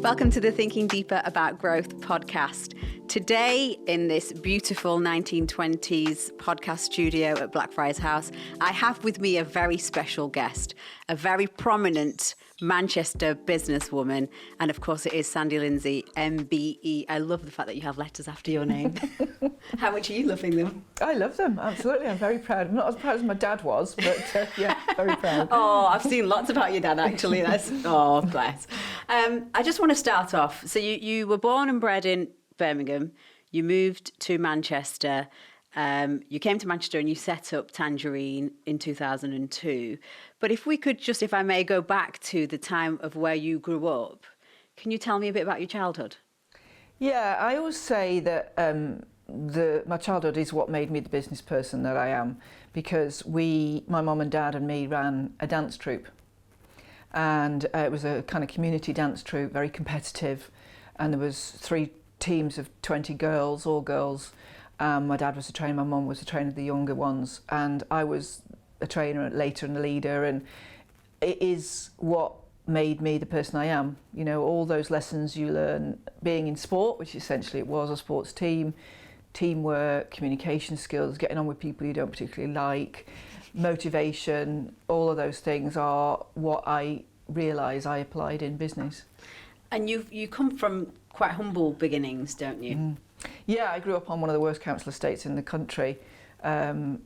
Welcome to the Thinking Deeper About Growth podcast. Today, in this beautiful 1920s podcast studio at Blackfriars House, I have with me a very special guest, a very prominent Manchester businesswoman, and of course it is Sandy LINDSAY, MBE. I love the fact that you have letters after your name. How much are you loving them? I love them, absolutely. I'm very proud. I'm not as proud as my dad was, but yeah, very proud. Oh, I've seen lots about your dad, actually. Oh, bless. I just want to start off. So you were born and bred in Birmingham. You moved to Manchester. You came to Manchester and you set up Tangerine in 2002. But if we could just, if I may, go back to the time of where you grew up, can you tell me a bit about your childhood? Yeah, I always say that my childhood is what made me the business person that I am, because my mum and dad and me ran a dance troupe. And it was a kind of community dance troupe, very competitive. And there was 3 teams of 20 girls, all girls. My dad was a trainer, my mum was a trainer of the younger ones, and I was a trainer later and a leader, and it is what made me the person I am. You know, all those lessons you learn being in sport, which essentially it was a sports team, teamwork, communication skills, getting on with people you don't particularly like, motivation, all of those things are what I realise I applied in business. And you come from quite humble beginnings, don't you? Mm. Yeah, I grew up on one of the worst council estates in the country, and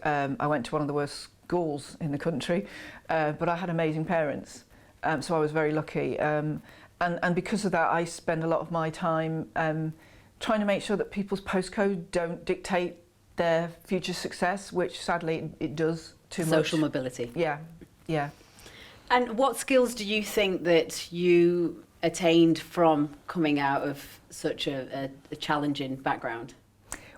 I went to one of the worst schools in the country, but I had amazing parents, so I was very lucky. And because of that, I spend a lot of my time trying to make sure that people's postcode don't dictate their future success, which sadly it does too much. Social mobility. Yeah, yeah. And what skills do you think that you attained from coming out of such a challenging background?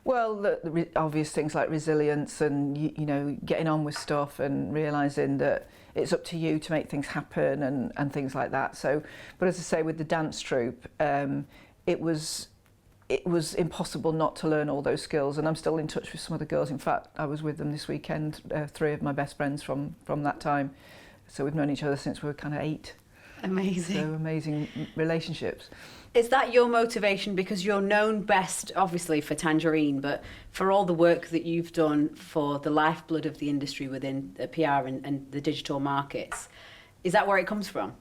Well, the obvious things like resilience and you know, getting on with stuff and realising that it's up to you to make things happen and things like that. So, but as I say, with the dance troupe, it was impossible not to learn all those skills, and I'm still in touch with some of the girls. In fact, I was with them this weekend, 3 of my best friends from that time. So we've known each other since we were kind of 8. Amazing. So amazing relationships. Is that your motivation? Because you're known best, obviously, for Tangerine, but for all the work that you've done for the lifeblood of the industry within the PR and the digital markets. Is that where it comes from?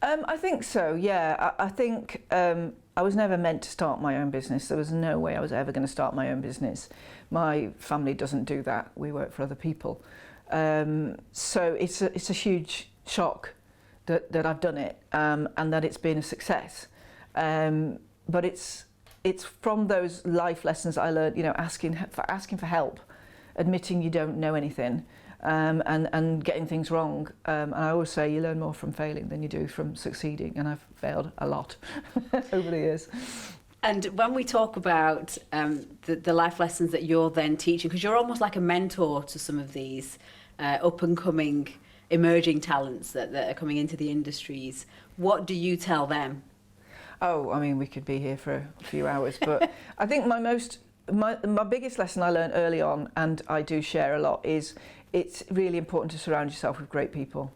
I think so, yeah. I think I was never meant to start my own business. There was no way I was ever going to start my own business. My family doesn't do that. We work for other people. So it's a huge shock that I've done it and that it's been a success. But it's from those life lessons I learned, you know, asking for help, admitting you don't know anything, and getting things wrong. And I always say you learn more from failing than you do from succeeding, and I've failed a lot over the years. And when we talk about the life lessons that you're then teaching, because you're almost like a mentor to some of these up-and-coming emerging talents that are coming into the industries, what do you tell them? Oh, I mean, we could be here for a few hours, but I think my biggest lesson I learned early on, and I do share a lot, is it's really important to surround yourself with great people.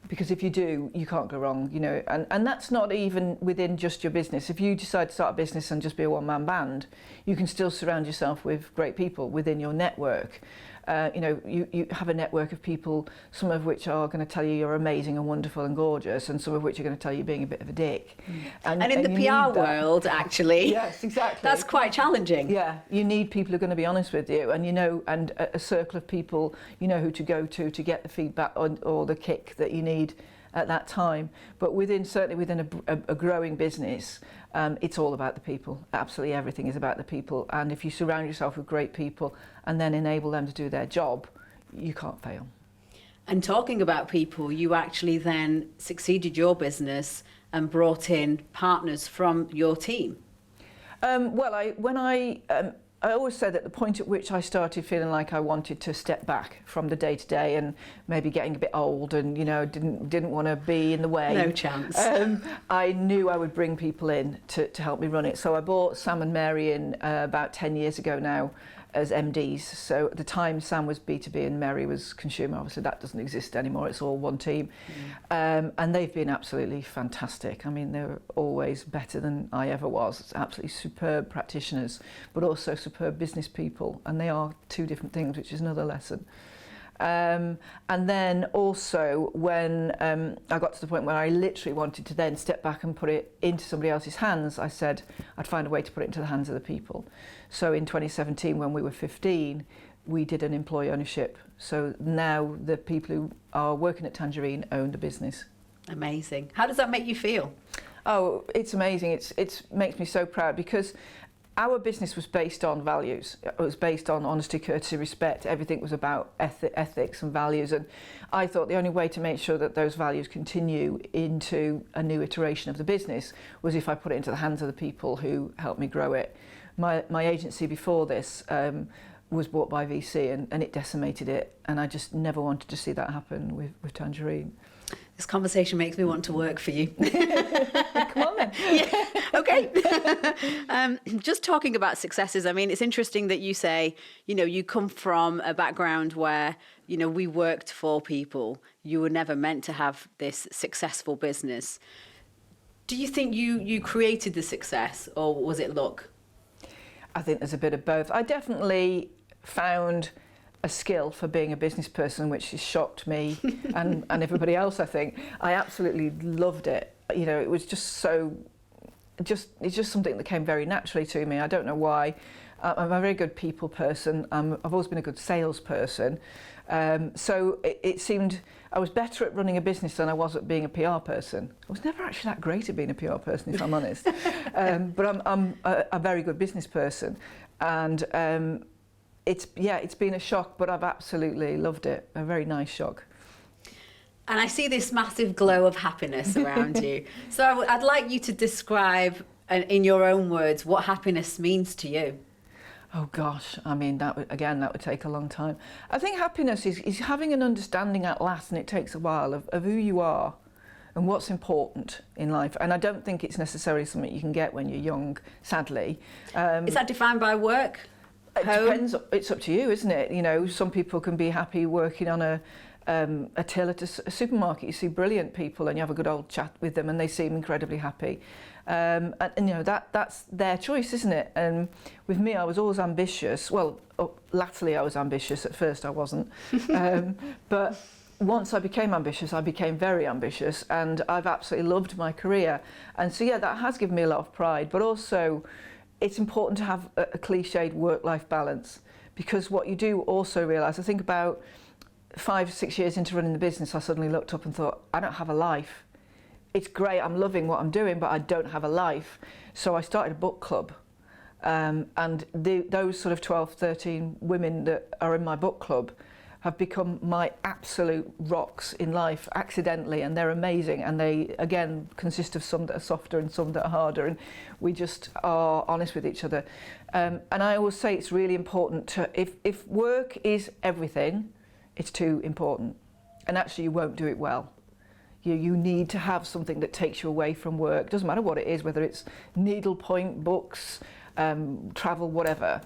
Because if you do, you can't go wrong, you know, and that's not even within just your business. If you decide to start a business and just be a one-man band, you can still surround yourself with great people within your network. You know, you have a network of people, some of which are going to tell you you're amazing and wonderful and gorgeous, and some of which are going to tell you being a bit of a dick. And in the PR world, actually, yes, exactly, that's quite challenging. Yeah, you need people who are going to be honest with you, and you know, and a circle of people you know who to go to get the feedback or the kick that you need at that time. But certainly within a growing business, it's all about the people. Absolutely everything is about the people. And if you surround yourself with great people and then enable them to do their job, you can't fail. And talking about people, you actually then succeeded your business and brought in partners from your team. I always said that the point at which I started feeling like I wanted to step back from the day-to-day and maybe getting a bit old and, you know, didn't want to be in the way. No chance. I knew I would bring people in to help me run it. So I brought Sam and Mary in about 10 years ago now as MDs. So at the time, Sam was B2B and Mary was consumer. Obviously, that doesn't exist anymore. It's all one team. And they've been absolutely fantastic. I mean, they're always better than I ever was. It's absolutely superb practitioners, but also superb business people. And they are two different things, which is another lesson. And then also when I got to the point where I literally wanted to then step back and put it into somebody else's hands, I said I'd find a way to put it into the hands of the people. So in 2017, when we were 15, we did an employee ownership. So now the people who are working at Tangerine own the business. Amazing. How does that make you feel? Oh, it's amazing. It makes me so proud because our business was based on values. It was based on honesty, courtesy, respect. Everything was about ethics and values. And I thought the only way to make sure that those values continue into a new iteration of the business was if I put it into the hands of the people who helped me grow it. My agency before this was bought by VC and it decimated it. And I just never wanted to see that happen with Tangerine. This conversation makes me want to work for you. Come on then. Yeah, okay. Just talking about successes, I mean, it's interesting that you say, you know, you come from a background where, you know, we worked for people. You were never meant to have this successful business. Do you think you created the success, or was it luck? I think there's a bit of both. I definitely found a skill for being a business person, which has shocked me and everybody else, I think. I absolutely loved it. You know, it was just it's just something that came very naturally to me. I don't know why. I'm a very good people person. I've always been a good salesperson. So it seemed I was better at running a business than I was at being a PR person. I was never actually that great at being a PR person, if I'm honest. But I'm a very good business person. And it's been a shock, but I've absolutely loved it. A very nice shock. And I see this massive glow of happiness around you. So I'd like you to describe, in your own words, what happiness means to you. Oh gosh, I mean, that would take a long time. I think happiness is having an understanding at last, and it takes a while, of who you are and what's important in life. And I don't think it's necessarily something you can get when you're young, sadly. Is that defined by work? It depends. It's up to you, isn't it? You know, some people can be happy working on a till at a supermarket. You see brilliant people and you have a good old chat with them and they seem incredibly happy. And you know, that's their choice, isn't it? And with me, I was always ambitious. Well, latterly I was ambitious. At first I wasn't. But once I became ambitious, I became very ambitious, and I've absolutely loved my career. And so yeah, that has given me a lot of pride, but also it's important to have a cliched work-life balance, because what you do also realise, I think about 5-6 years into running the business, I suddenly looked up and thought, I don't have a life. It's great, I'm loving what I'm doing, but I don't have a life. So I started a book club, and those sort of 12, 13 women that are in my book club have become my absolute rocks in life accidentally, and they're amazing, and they again consist of some that are softer and some that are harder, and we just are honest with each other. And I always say it's really important to, if work is everything, it's too important, and actually you won't do it well. You need to have something that takes you away from work. Doesn't matter what it is, whether it's needlepoint, books, travel, whatever.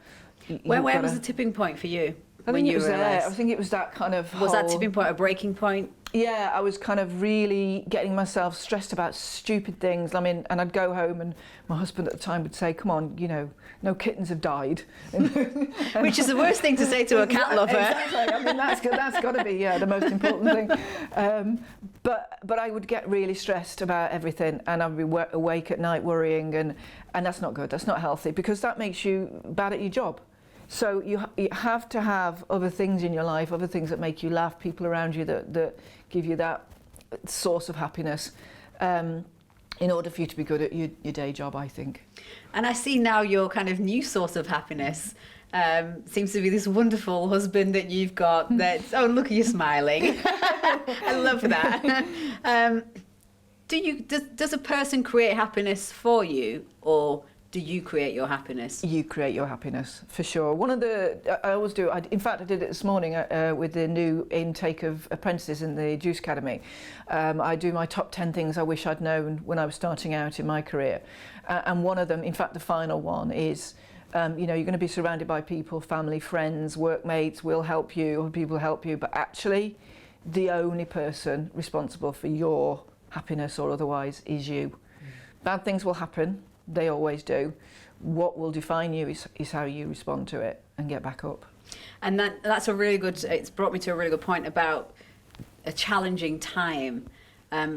Where was the tipping point for you? I think it was there. I think it was that kind of Was that tipping point a breaking point? Yeah, I was kind of really getting myself stressed about stupid things. I mean, and I'd go home and my husband at the time would say, come on, you know, no kittens have died. Which is the worst thing to say to a cat lover. Exactly. I mean, that's got to be the most important thing. But I would get really stressed about everything, and I'd be awake at night worrying, and that's not good. That's not healthy, because that makes you bad at your job. So you have to have other things in your life, other things that make you laugh, people around you that give you that source of happiness, in order for you to be good at your day job, I think. And I see now your kind of new source of happiness seems to be this wonderful husband that you've got. That's, oh, look at you smiling. I love that. Does a person create happiness for you, or do you create your happiness? You create your happiness, for sure. I always do, in fact I did it this morning with the new intake of apprentices in the Juice Academy. I do my top 10 things I wish I'd known when I was starting out in my career. And one of them, in fact the final one, is You know, you're going to be surrounded by people, family, friends, workmates will help you, or people help you, but actually the only person responsible for your happiness or otherwise is you. Bad things will happen, they always do. What will define you is how you respond to it and get back up. And that's a really good, it's brought me to a really good point about a challenging time,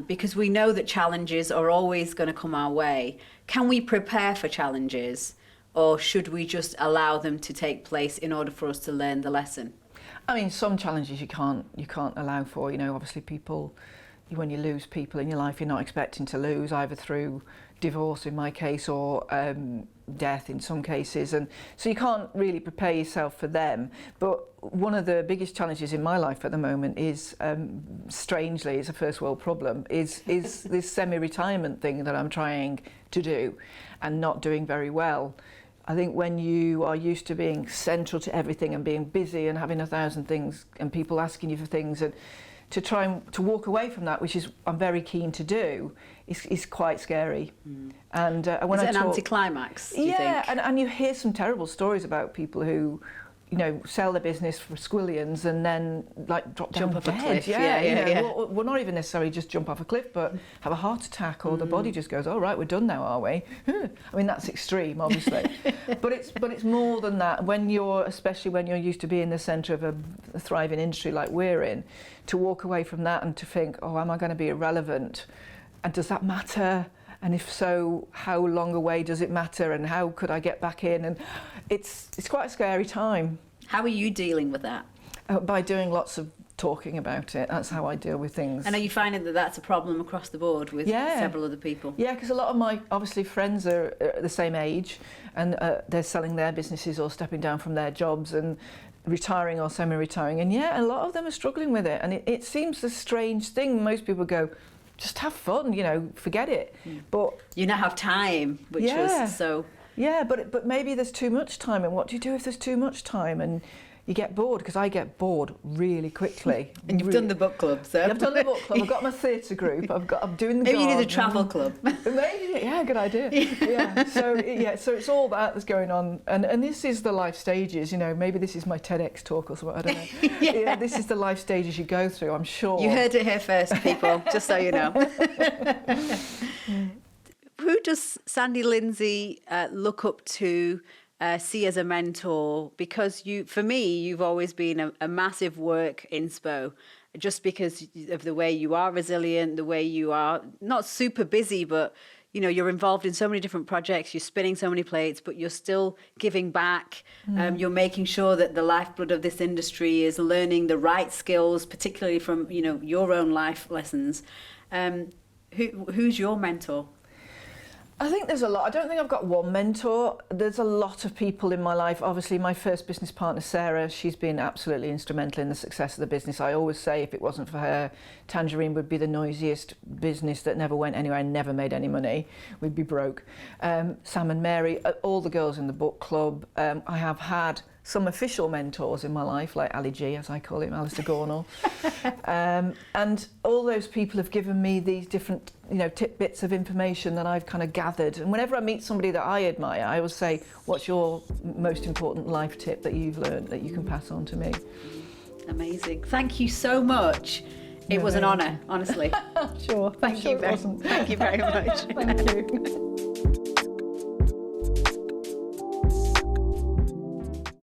because we know that challenges are always going to come our way. Can we prepare for challenges, or should we just allow them to take place in order for us to learn the lesson? I mean, some challenges you can't allow for. You know, obviously people, when you lose people in your life, you're not expecting to lose, either through divorce in my case, or death in some cases, and so you can't really prepare yourself for them. But one of the biggest challenges in my life at the moment is, strangely, it's a first world problem, is this semi-retirement thing that I'm trying to do and not doing very well. I think when you are used to being central to everything and being busy and having 1,000 things and people asking you for things, and to try and to walk away from that, which is I'm very keen to do, is quite scary. And when is it I an anticlimax, do you think? And you hear some terrible stories about people who, you know, sell their business for squillions and then like jump off dead. a cliff. Yeah. Well, not even necessarily just jump off a cliff, but have a heart attack, or the body just goes, "Oh right, we're done now, are we?" I mean, that's extreme, obviously, but it's more than that. Especially when you're used to being the centre of a thriving industry like we're in, to walk away from that and to think, "Oh, am I going to be irrelevant? And does that matter? And if so, how long away does it matter? And how could I get back in?" And it's quite a scary time. How are you dealing with that? By doing lots of talking about it. That's how I deal with things. And are you finding that that's a problem across the board with several other people? Yeah, because a lot of my, obviously, friends are the same age, and they're selling their businesses or stepping down from their jobs and retiring or semi-retiring. And yeah, a lot of them are struggling with it. And it seems a strange thing. Most people go, just have fun, you know, forget it. But you now have time, which was so... Yeah, but maybe there's too much time, and what do you do if there's too much time? And you get bored, because I get bored really quickly. And you've done the book club, so... I've done the book club, I've got my theatre group, I'm doing the Maybe garden. you need a travel club. Maybe, yeah, good idea. So it's all that that's going on, and this is the life stages, you know, maybe this is my TEDx talk or something, I don't know. Yeah, this is the life stages you go through, I'm sure. You heard it here first, people, just so you know. Who does Sandy Lindsay look up to, see as a mentor? Because for me, you've always been a massive work inspo, just because of the way you are resilient, the way you are not super busy, but you know, you're involved in so many different projects, you're spinning so many plates, but you're still giving back. You're making sure that the lifeblood of this industry is learning the right skills, particularly from, you know, your own life lessons. Who's your mentor? I think there's a lot. I don't think I've got one mentor. There's a lot of people in my life. Obviously, my first business partner, Sarah, she's been absolutely instrumental in the success of the business. I always say if it wasn't for her, Tangerine would be the noisiest business that never went anywhere and never made any money. We'd be broke. Sam and Mary, all the girls in the book club. I have had some official mentors in my life, like Ali G, as I call him, Alistair Gornall. And all those people have given me these different, you know, tidbits of information that I've kind of gathered. And whenever I meet somebody that I admire, I always say, what's your most important life tip that you've learned that you can pass on to me? Amazing. Thank you so much. It was an honour, honestly. Sure. Thank you very much. Thank you.